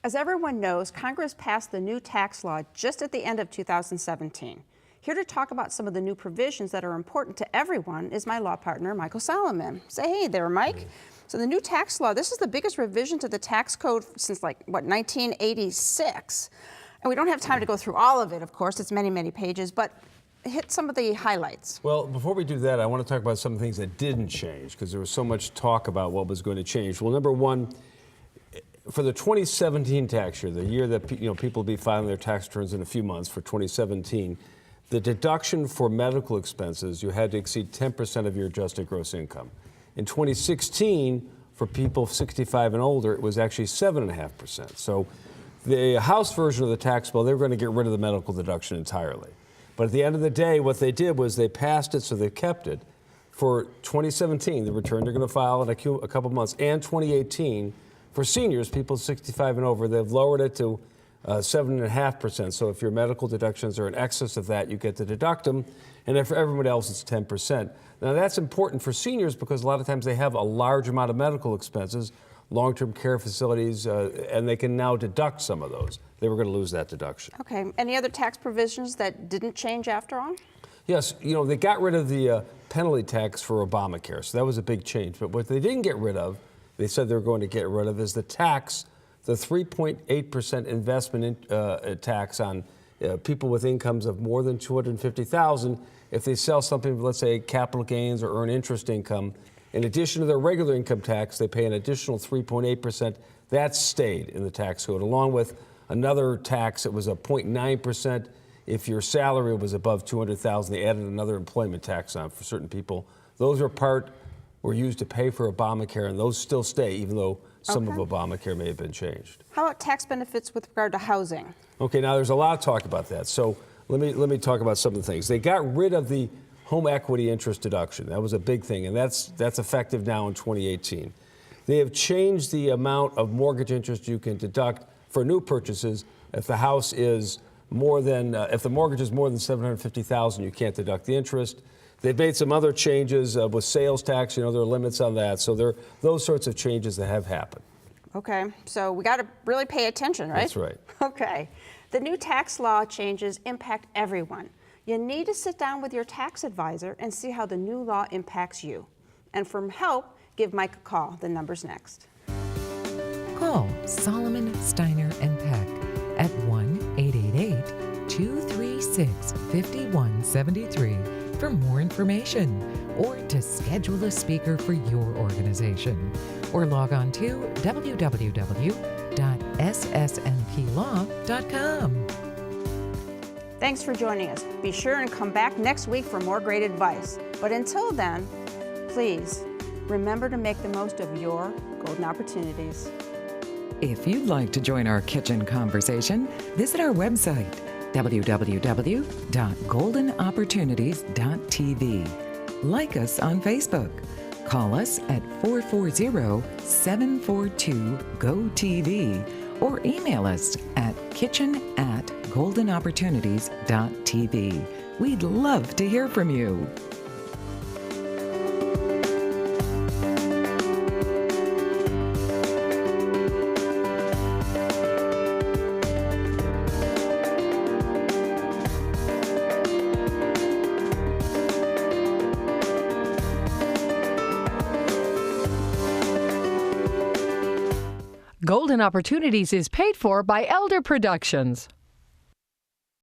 As everyone knows, Congress passed the new tax law just at the end of 2017. Here to talk about some of the new provisions that are important to everyone is my law partner, Michael Solomon. Say hey there, Mike. So the new tax law, this is the biggest revision to the tax code since 1986. And we don't have time to go through all of it, of course. It's many, many pages, but hit some of the highlights. Well, before we do that, I want to talk about some of the things that didn't change because there was so much talk about what was going to change. Well, number one, for the 2017 tax year, the year that people will be filing their tax returns in a few months for 2017, the deduction for medical expenses, you had to exceed 10% of your adjusted gross income. In 2016, for people 65 and older, it was actually 7.5%. So the House version of the tax bill, they were going to get rid of the medical deduction entirely. But at the end of the day, what they did was they passed it, so they kept it. For 2017, the return they're going to file in a couple months, and 2018, for seniors, people 65 and over, they've lowered it to 7.5%. So if your medical deductions are in excess of that, you get to deduct them. And for everyone else, it's 10%. Now, that's important for seniors because a lot of times they have a large amount of medical expenses, long-term care facilities, and they can now deduct some of those. They were going to lose that deduction. Okay. Any other tax provisions that didn't change after all? Yes. They got rid of the penalty tax for Obamacare, so that was a big change. But what they didn't get rid of, they said they were going to get rid of, is the tax, the 3.8% investment tax on people with incomes of more than $250,000 if they sell something, let's say capital gains or earn interest income. In addition to their regular income tax, they pay an additional 3.8%. That stayed in the tax code, along with another tax that was a 0.9%. If your salary was above $200,000, they added another employment tax on for certain people. Those were used to pay for Obamacare, and those still stay, even though some of Obamacare may have been changed. How about tax benefits with regard to housing? Okay, now there's a lot of talk about that. So let me talk about some of the things. They got rid of the home equity interest deduction. That was a big thing, and that's effective now in 2018. They have changed the amount of mortgage interest you can deduct for new purchases. If the house is more than, if the mortgage is more than $750,000, you can't deduct the interest. They've made some other changes with sales tax. There are limits on that. So there are those sorts of changes that have happened. Okay, so we got to really pay attention, right? That's right. Okay. The new tax law changes impact everyone. You need to sit down with your tax advisor and see how the new law impacts you. And for help, give Mike a call. The number's next. Call Solomon, Steiner and Peck at 1-888-236-5173 for more information or to schedule a speaker for your organization. Or log on to www.ssnplaw.com. Thanks for joining us. Be sure and come back next week for more great advice. But until then, please remember to make the most of your golden opportunities. If you'd like to join our kitchen conversation, visit our website, www.goldenopportunities.tv. Like us on Facebook. Call us at 440-742-GO-TV or email us at kitchen@goldenopportunities.tv. We'd love to hear from you. Golden Opportunities is paid for by Elder Productions.